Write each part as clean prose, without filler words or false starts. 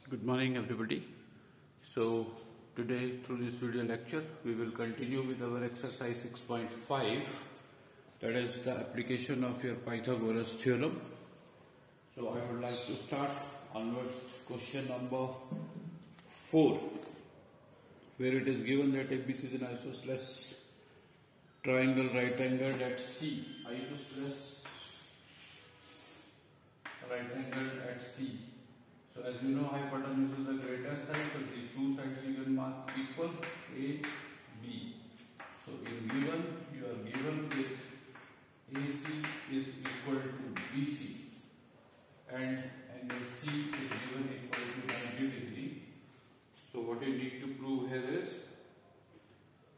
Good morning everybody. So today through this video lecture we will continue with our exercise 6.5, that is the application of your Pythagoras theorem. So I would like to start onwards question number 4, where it is given that ABC is an isosceles triangle right angled at C. Isosceles right angled at C. So as you know, hypotenuse is the greatest side, so these two sides you can mark equal, A, B. So in given, you are given with AC is equal to BC and angle C is given equal to 90 degree. So what you need to prove here is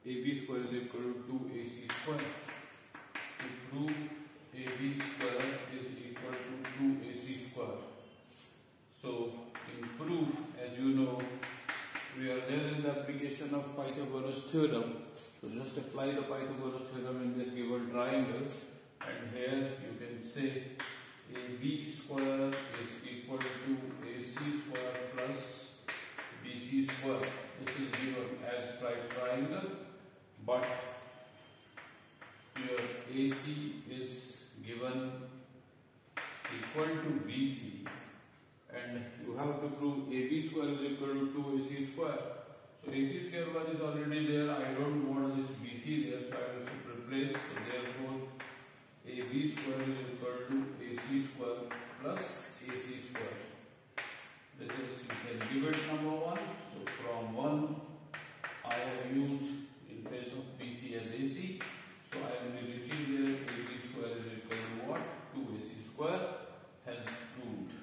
AB square is equal to 2AC square. To prove AB square is equal to 2AC square. So in proof, as you know, we are there in the application of Pythagoras theorem. So just apply the Pythagoras theorem in this given triangle, and here you can say AB square is equal to AC square plus BC square. This is given as right triangle, but your AC is given equal to BC. And you have to prove AB square is equal to 2AC square. So AC square 1 is already there. I don't want this BC there, so I will replace. So therefore, AB square is equal to AC square plus AC square. This is, you can give it number 1. So from 1, I have used in place of BC as AC. So I will be reaching there. AB square is equal to what? 2AC square. Hence proved.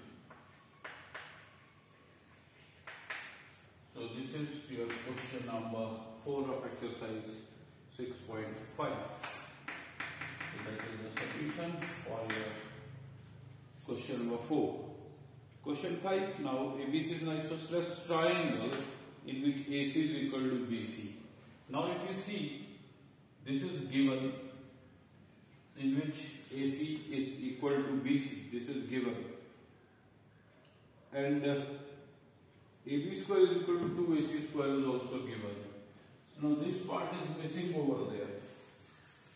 So this is your question number 4 of exercise 6.5. So that is the solution for your question number 4. Question 5 now, ABC is an isosceles triangle in which AC is equal to BC. Now if you see, this is given in which AC is equal to BC. This is given. And AB square is equal to 2AC square is also given. So now this part is missing over there.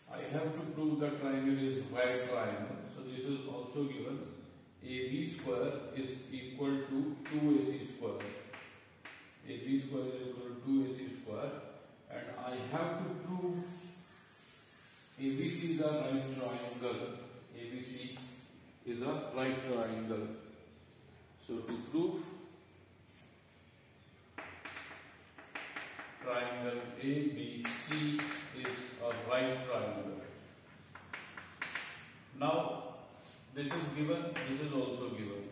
I have to prove that triangle is right triangle. So this is also given. AB square is equal to 2AC square. AB square is equal to 2AC square. And I have to prove ABC is a right triangle. ABC is a right triangle. So to prove triangle ABC is a right triangle. Now this is given, this is also given.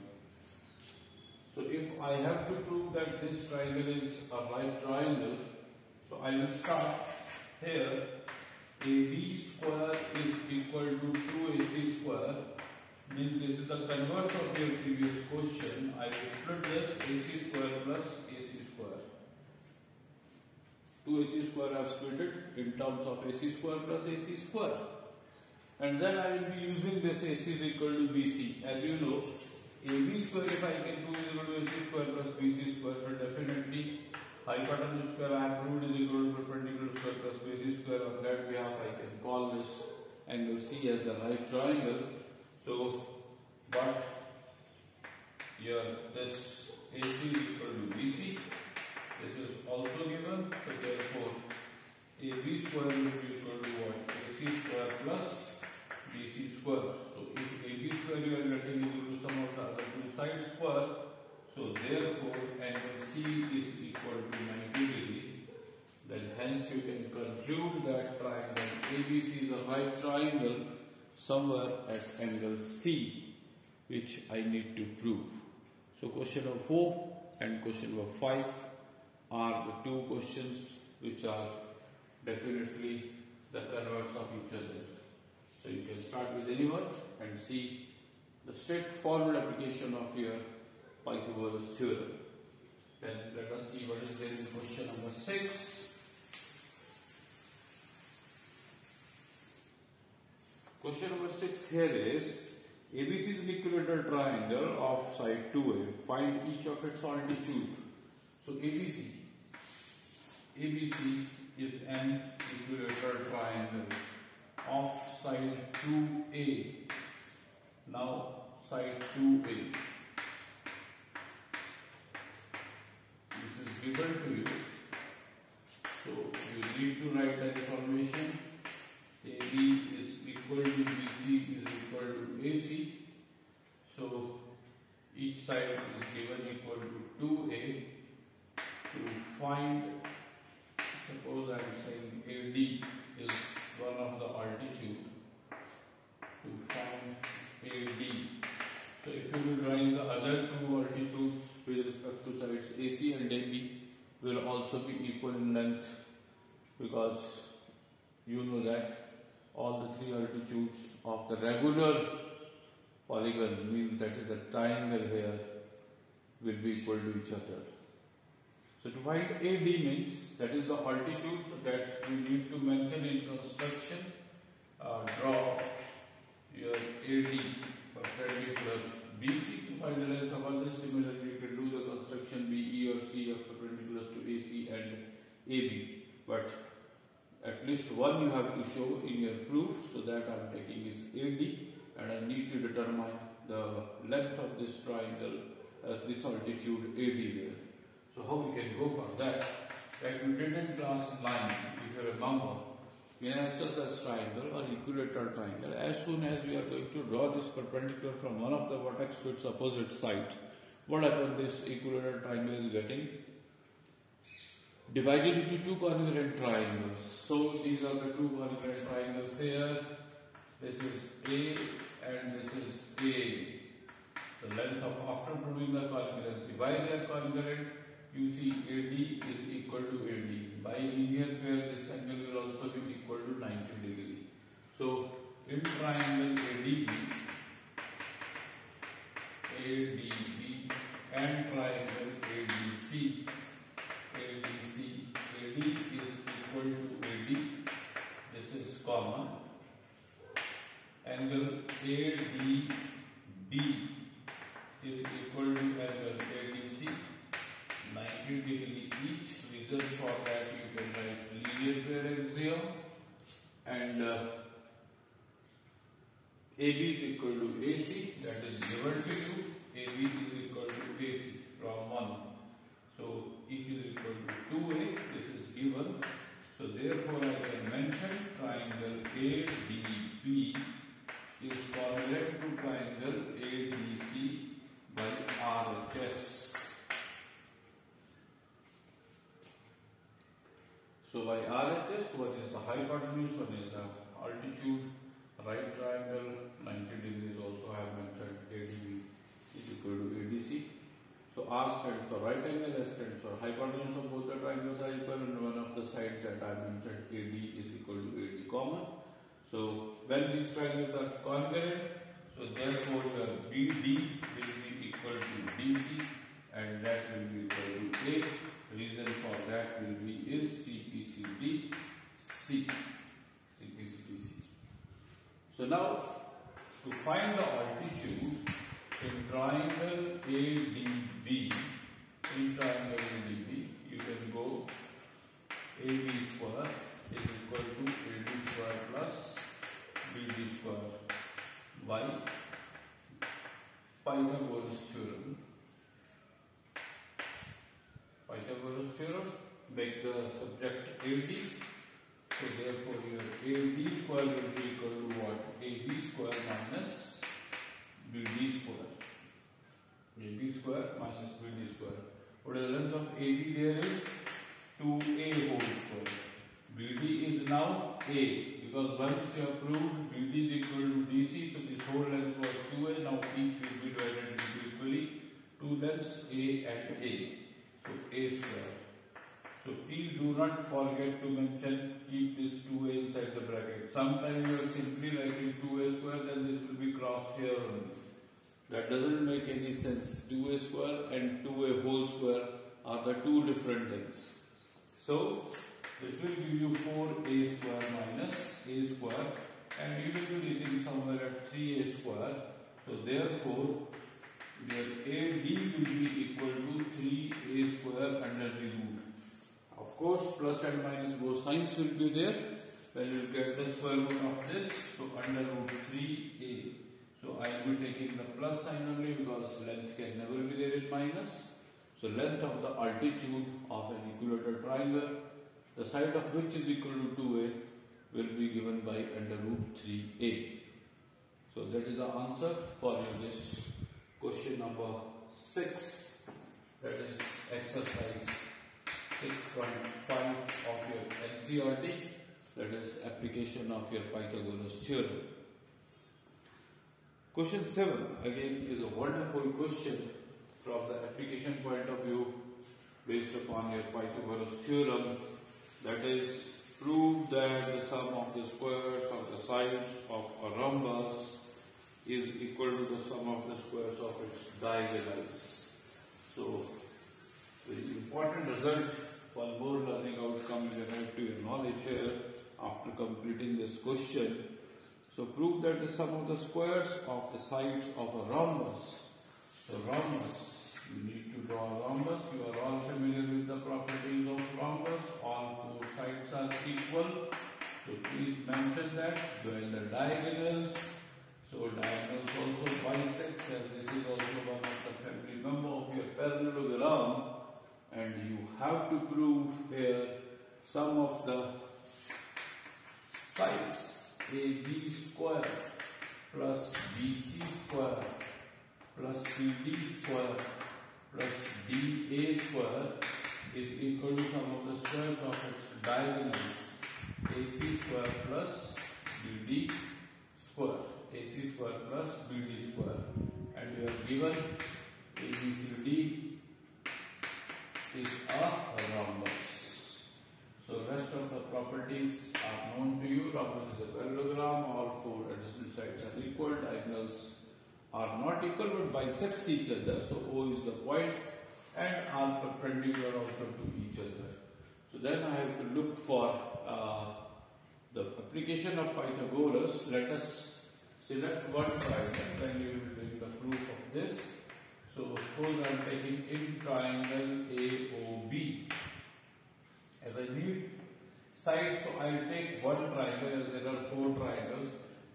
So if I have to prove that this triangle is a right triangle, so I will start here. AB square is equal to 2AC square, means this is the converse of your previous question. I will split this AC square plus AC square. 2AC square I have split it in terms of AC square plus AC square. And then I will be using this AC is equal to BC. As you know, AB square if I can prove is equal to AC square plus BC square, so definitely hypotenuse square I have proved is equal to perpendicular square plus BC square. On that behalf I can call this angle C as the right triangle. So, but here this AC is equal to BC. This is also given, so therefore AB square will be equal to what? AC square plus BC square. So if AB square you are getting equal to sum of the other two sides square, so therefore angle C is equal to 90 degree. Then hence you can conclude that triangle ABC is a right triangle somewhere at angle C, which I need to prove. So question number 4 and question number 5 are the two questions which are definitely the converse of each other. So you can start with any one and see the straightforward application of your Pythagoras theorem. Then let us see what is there in question number 6. Question number 6 here is ABC is an equilateral triangle of side 2A. Find each of its altitude. So ABC is an equilateral triangle of side 2A. Now side 2A. This is given to you. So you need to write the information. AB is equal to BC is equal to AC. So each side is given equal to 2A. To find, suppose I am saying AD is one of the altitude. To find AD. So if you will drawing the other two altitudes with respect to sides AC and AB will also be equal in length, because you know that all the three altitudes of the regular polygon, means that is a triangle here, will be equal to each other. So to find AD means that is the altitude, so that you need to mention in construction. Draw your AD perpendicular BC to find the length of all this. Similarly, you can do the construction BE or CF perpendicular to AC and AB. But at least one you have to show in your proof, so that I am taking is AD, and I need to determine the length of this triangle as this altitude AD there. So how we can go for that? Like we did in class 9, if you remember, in isosceles triangle or equilateral triangle, as soon as we are going to draw this perpendicular from one of the vertex to its opposite side, what happens? This equilateral triangle is getting divided into two congruent triangles. So these are the two congruent triangles here. This is A and this is A. The length of, after proving the congruency, why they are congruent? You see AD is equal to AD. By linear pair, this angle will also be equal to 90 degree. So in triangle ADB and triangle ADC AD is equal to AD. This is common. Angle ADB is equal to angle ADC, 90 degree each. Reason for that, you can write linear pair axiom, and AB is equal to AC, that is given to you. AB is equal to AC from 1. So each is equal to 2A, this is given. So therefore I can mention triangle ADB is congruent to triangle ADC by RHS. So by RHS, one is the hypotenuse, one is the altitude. Right triangle 90 degrees also I have mentioned ADB is equal to ADC. So R stands for right angle, S stands for hypotenuse of both the triangles are equal, and one of the sides that I mentioned AD is equal to AD common. So when these triangles are congruent, so therefore your BD will be equal to DC, and that will be equal to A. Reason for that will be is CPCD C. CPCD C. So now to find the altitude in triangle ADB, you can go AB square is equal to AD square plus BD square by Pythagoras theorem. Pythagoras theorem, make the subject AD. So therefore your AD square will be equal to what? AB square minus BD square. AB square minus BD square. What is the length of AB there is? 2A whole square. BD is now A, because once you have proved BD is equal to DC, so this whole length was 2A, now each will be divided into equally two lengths A and A. So A square. So please do not forget to mention, keep this 2A inside the bracket. Sometimes you are simply writing 2A square, then this will be crossed here only. That doesn't make any sense. 2A square and 2A whole square are the two different things. So this will give you 4A square minus A square, and you will be reaching somewhere at 3A square. So therefore, your AD will be equal to 3A square under the root. Of course, plus and minus both signs will be there. When you get the square root of this, so under root 3A. So I will be taking the plus sign only because length can never be there in minus. So length of the altitude of an equilateral triangle, the side of which is equal to 2A, will be given by under root 3A. So that is the answer for this question number 6. That is exercise 6.5 of your NCERT. That is application of your Pythagoras theorem. Question 7 again is a wonderful question from the application point of view based upon your Pythagoras theorem. That is, prove that the sum of the squares of the sides of a rhombus is equal to the sum of the squares of its diagonals. So, the important result, one more learning outcome you have to your knowledge here after completing this question. So, prove that the sum of the squares of the sides of a rhombus. So, rhombus, you need to draw a rhombus. You are all familiar with the properties of rhombus. All four sides are equal. So, please mention that. Join the diagonals. So diagonals also bisect, as this is also one of the family member of your parallelogram, and you have to prove here sum of the sides AB square plus BC square plus CD square plus DA square is equal to sum of the squares of its diagonals AC square plus BD square. AC square plus BD square, and we have given ABCD is a rhombus. So rest of the properties are known to you. Rhombus is a parallelogram, all four adjacent sides are equal, diagonals are not equal but bisect each other. So O is the point and are perpendicular also to each other. So then I have to look for the application of Pythagoras. Let us select one triangle, then you will be doing the proof of this. So suppose I am taking in triangle AOB. As I need sides, so I will take one triangle, as there are four triangles.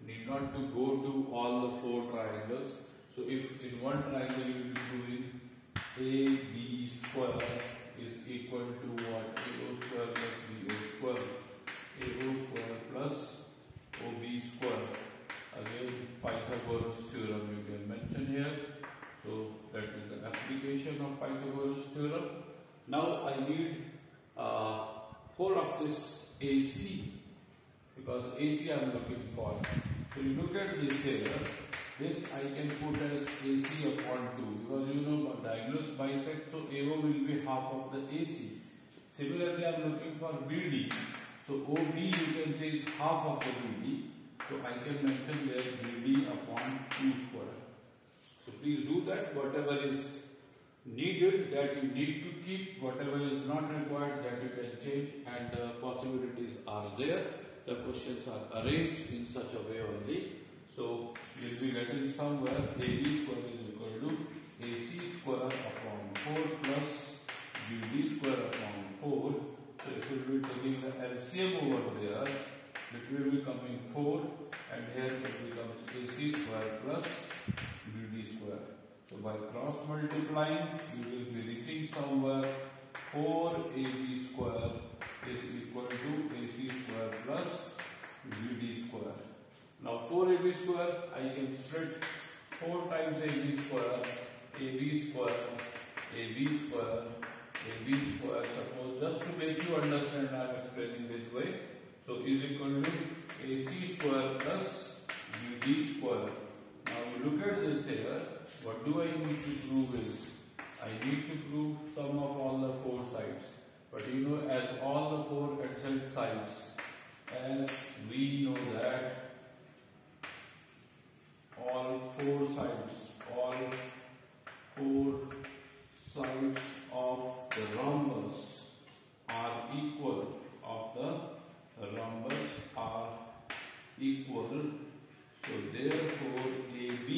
Need not to go to all the four triangles. So if in one triangle you will be doing AB square is equal to what? AO square plus BO square. AO square plus OB square. Again, Pythagoras theorem you can mention here. So that is the application of Pythagoras theorem. Now I need whole of this AC, because AC I am looking for. So you look at this here. This I can put as AC upon 2, because you know diagonals bisect, so AO will be half of the AC. Similarly, I am looking for BD. So OB you can say is half of the BD. So I can mention there BD upon 2 square. So please do that. Whatever is needed, that you need to keep. Whatever is not required, that you can change, and possibilities are there. The questions are arranged in such a way only. So you will be getting somewhere AB square is equal to AC square upon 4 plus BD square upon 4. So if you will be taking the LCM over there, it will be coming 4, and here it becomes AC square plus BD square. So by cross multiplying, you will be reaching somewhere 4AB square is equal to AC square plus BD square. Now 4AB square, I can split 4 times AB square, AB square, AB square, AB square. Suppose, just to make you understand, I am explaining this way. So is equal to AC square plus BD square. Now you look at this here. What do I need to prove is, I need to prove sum of all the 4 sides. But you know, as all the 4 adjacent sides, as we know that all 4 sides of the rhombus are equal, So therefore AB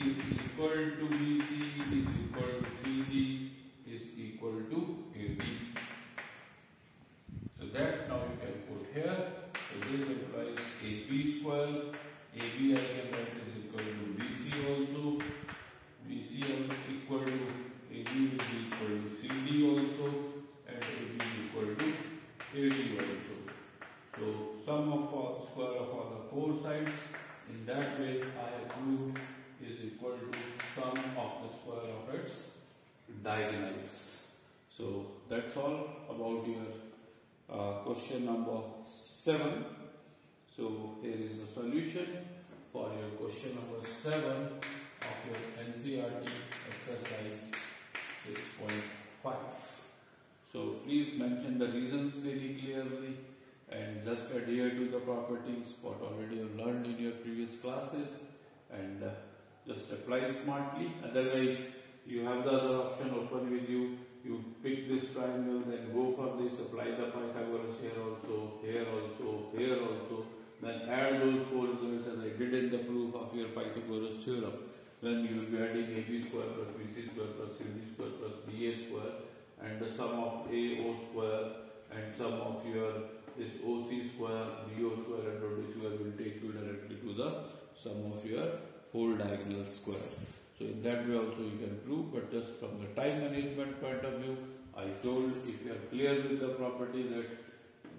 is equal to BC is equal to CD is equal to AD. So that now you can put here. So this implies AB square. AB I can write is equal to BC also. BC is equal to AB will be equal to CD also, and AB is equal to AD also. So sum of square of all the four sides in that way I have proved is equal to sum of the square of its diagonals. So that's all about your question number 7. So here is the solution for your question number 7 of your NCERT exercise 6.5. So please mention the reasons very clearly and just adhere to the properties what already you learned in your previous classes, and just apply smartly. Otherwise you have the other option open with you. You pick this triangle, then go for this, apply the Pythagoras here also, here also, here also, then add those four results as I did in the proof of your Pythagoras theorem. When you will be adding AB square plus BC square plus CD square plus DA square, and the sum of AO square and sum of your this OC square, BO square and OD square will take you directly to the sum of your whole diagonal square. So in that way also you can prove, but just from the time management point of view, I told if you are clear with the property that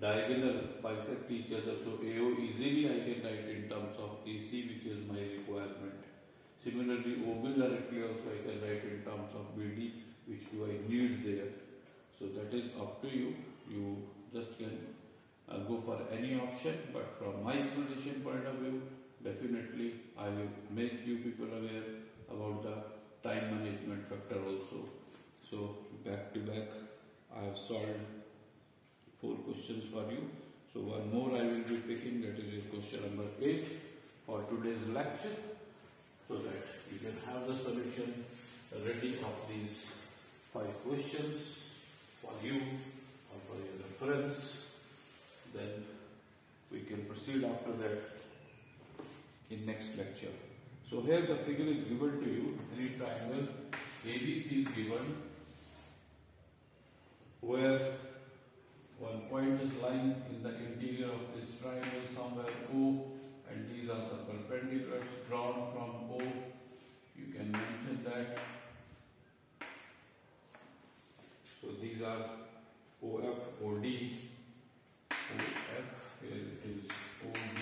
diagonal bisect each other, so AO easily I can write in terms of AC, which is my requirement. Similarly, OB directly also I can write in terms of BD, which do I need there. So that is up to you. You just can go for any option, but from my explanation point of view, definitely I will make you people aware about the time management factor also. So back to back I have solved 4 questions for you. So one more I will be picking, that is your question number 8 for today's lecture, so that you can have the solution ready of these 5 questions for you or for your reference. Then we can proceed after that in next lecture. So here the figure is given to you, any triangle ABC is given where one point is lying in the interior of this triangle somewhere O, and these are the perpendiculars drawn from O. You can mention that. So these are OF, OD, OF, here it is OD,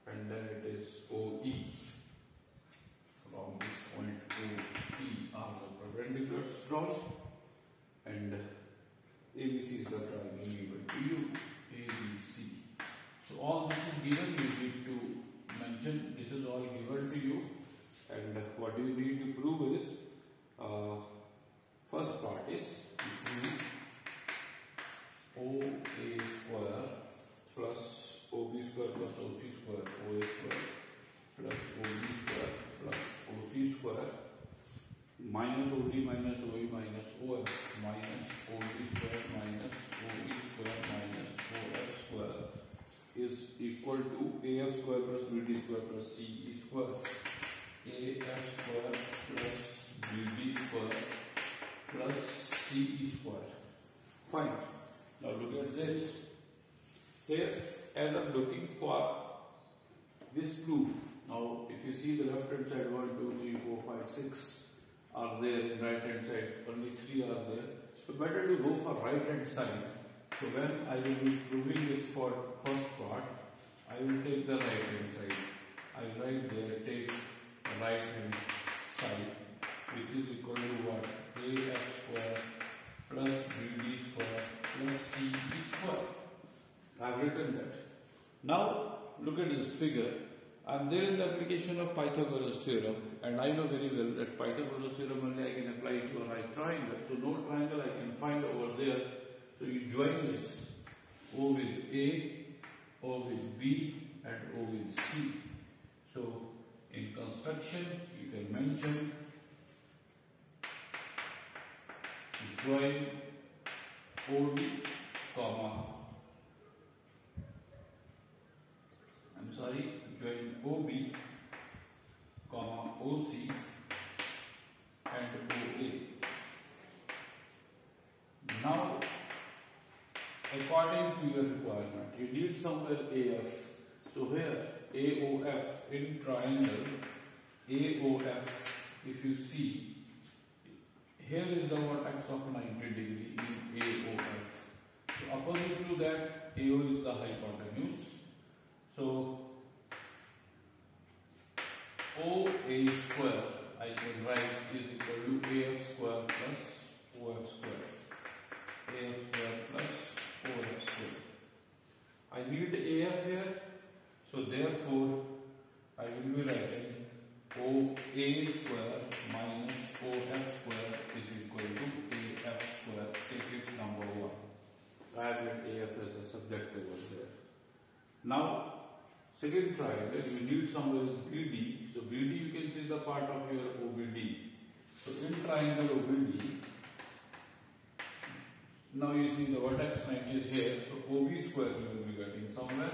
and then it is OE. From this point OE are the perpendiculars drawn, and ABC is the triangle given to you, ABC. So all this is given, you need to mention this is all given to you, and what you need to prove is, first part is OA square plus OB square plus OC square, OA square plus OB square plus OC square minus OD minus OE minus OF minus OD square minus OE square minus OF square is equal to AF square plus BD square plus CE square. AF square plus BD square plus CE square. Fine. Now look at this. Here, as I'm looking for this proof, now if you see the left hand side 1, 2, 3, 4, 5, 6 are there, in right hand side only 3 are there. So better to go for right hand side. So when I will be proving this for first part, I will take the right hand side. I will write there, take the right hand side, which is equal to what? AF square plus BD square plus CE square. I have written that. Now look at this figure. I am there in the application of Pythagoras theorem, and I know very well that Pythagoras theorem only I can apply it to a right triangle. So no triangle I can find over there. So you join this O with A, O with B, and O with C. So in construction you can mention join OD, comma, join OB, comma OC and OA. Now, according to your requirement, you need somewhere AF. So here AOF in triangle AOF, if you see, here is the vertex of 90 degree in AOF. So opposite to that, AO is the hypotenuse. So OA square I can write is equal to AF square plus OF square. AF square plus OF square. I need AF here, so therefore I will be writing OA square minus OF square is equal to AF square. Take it number 1. I have got AF as the subject over there. Now, second triangle, you need somewhere is BD. So BD you can see the part of your OBD. So in triangle OBD, now you see the vertex 90 is here. So OB square you will be getting somewhere.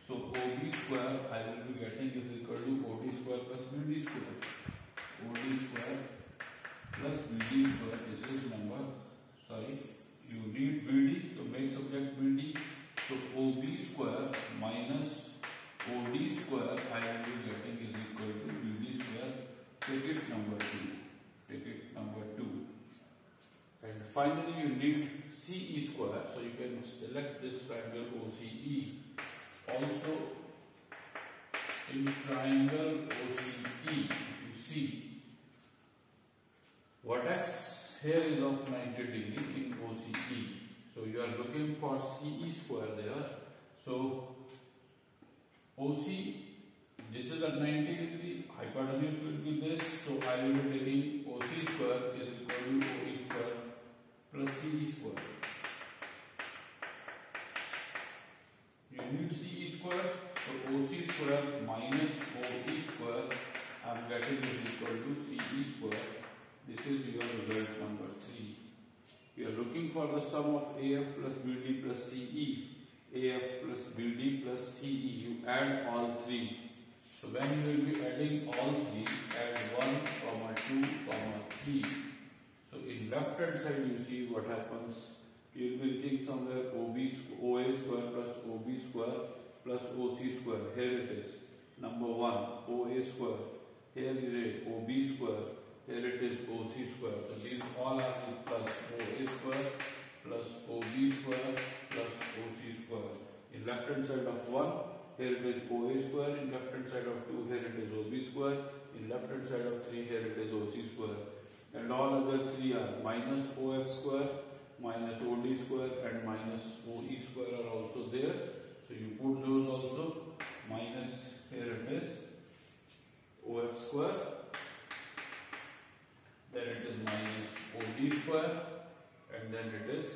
So OB square I will be getting is equal to OD square plus BD square. OD square plus BD square. This is number, sorry, you need BD, so make subject BD. So OB square minus OD square I will be getting is equal to BD square. Take it number 2. Take it number 2. And finally you need CE square. So you can select this triangle OCE. Also in triangle OCE, if you see, vertex here is of 90 degree in OCE. So you are looking for CE square there. So OC, this is at 90 degree, hypotenuse will be this, so I will be taking OC square is equal to OE square plus CE square. You need CE square, so OC square minus OE square I am getting is equal to CE square. This is your result number 3. You are looking for the sum of AF plus BD plus CE. AF plus BD plus CE, you add all 3. So when you will be adding all 3, add 1, 2, 3. So in left hand side you see what happens. You will be reaching somewhere OA square plus OB square plus OC square. Here it is. Number 1, OA square. Here is a OB square. Here it is OC square. So these all are in plus OA square plus OB square plus OC square. In left hand side of 1, here it is OA square. In left hand side of 2, here it is OB square. In left hand side of 3, here it is OC square. And all other 3 are minus OF square, minus OD square and minus OE square are also there. So you put those also. Minus, here it is OF square. Then it is minus OD square. And then it is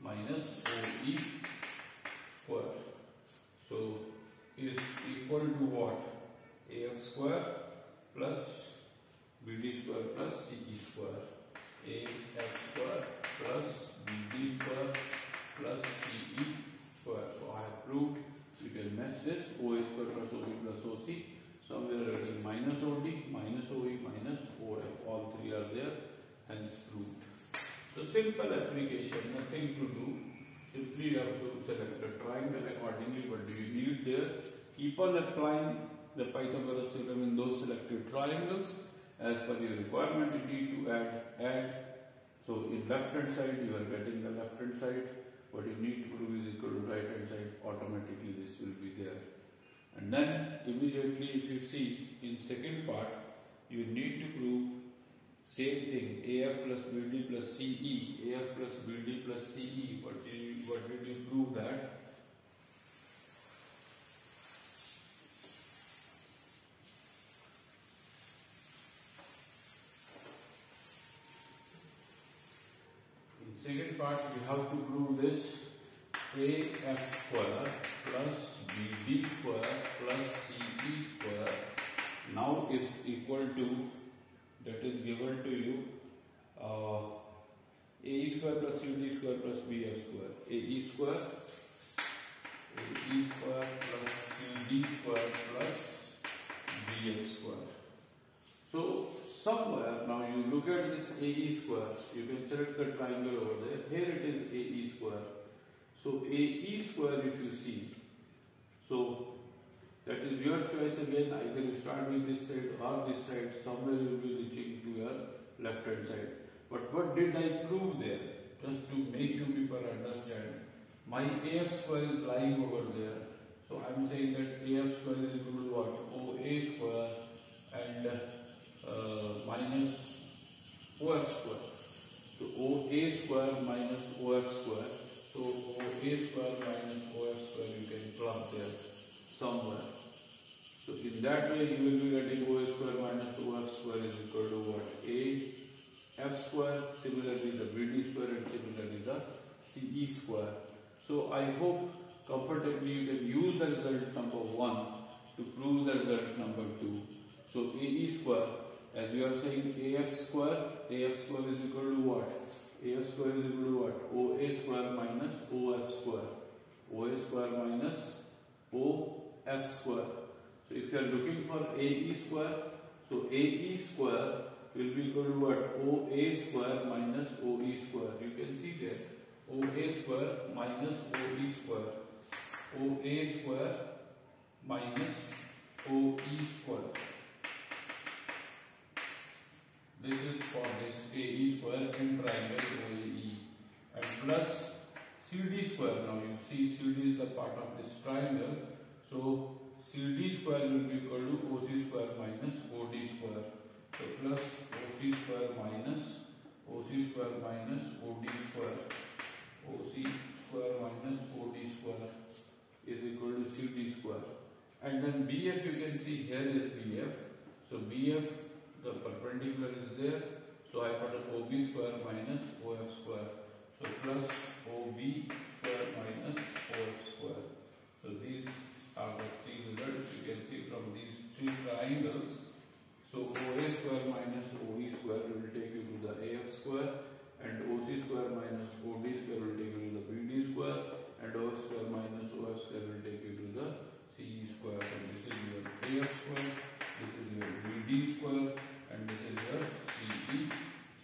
minus OE square. So is equal to what? AF square plus BD square plus CE square. AF square plus BD square plus CE square. So I have proved you can match this. OA square plus OB plus OC. Somewhere it is minus OD, minus OE, minus OF. All 3 are there. Hence proved. So simple application, nothing to do. Simply you have to select the triangle accordingly. What do you need there? Keep on applying the Pythagoras theorem in those selected triangles. As per your requirement, you need to add. So in left hand side, you are getting the left hand side. What you need to prove is equal to right hand side. Automatically this will be there. And then immediately if you see in second part, you need to prove same thing, AF plus BD plus CE, AF plus BD plus CE. What did you prove that? In second part, you have to prove this AF square plus BD square plus CE square now is equal to, that is given to you, AE square plus CD square plus BF square. AE square plus CD square plus bf square. So somewhere, now you look at this AE square, you can select the triangle over there. Here it is AE square. So AE square, if you see, so that is your choice again. Either you start with this side or this side, somewhere you will be reaching to your left hand side. But what did I prove there? Just to make you people understand, my AF square is lying over there. So I am saying that AF square is equal to what? OA square and minus OF square. So OA square minus OF square. So OA square minus OF square you can plug there somewhere. So in that way you will be getting OA square minus OF square is equal to what? A F square, similarly the BD square and similarly the CE square. So I hope comfortably you can use the result number 1 to prove the result number 2. So AE square, as you are saying AF square is equal to what? AF square is equal to what? OA square minus OF square. OA square minus OF square. So if you are looking for AE square, so AE square will be equal to what? OA square minus OE square. You can see there. OA square minus OE square. OA square minus OE square. This is for this AE square in triangle OAE. And plus CD square. Now you see CD is the part of this triangle. So CD square will be equal to OC square minus OD square. So plus OC square minus OD square. OC square minus OD square is equal to CD square. And then BF you can see here is BF. So BF, the perpendicular is there. So I got an OB square minus OF square. So plus OB square minus OF square. So these are the three results you can see from these three triangles. So OA square minus OE square will take you to the AF square, and OC square minus OD square will take you to the BD square, and OF square minus OF square will take you to the CE square. So this is your AF square, this is your BD square, and this is your CE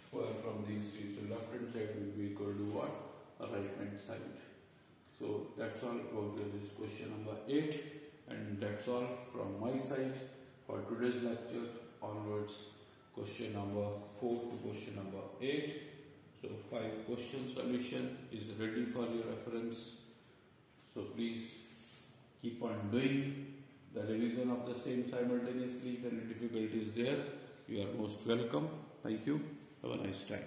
square from these three. So left hand side will be equal to what? Right hand side. So that's all about this question number 8, and that's all from my side for today's lecture. Onwards, question number 4 to question number 8. So 5 question solution is ready for your reference. So please keep on doing the revision of the same simultaneously. If any difficulty is there, you are most welcome. Thank you. Have a nice time.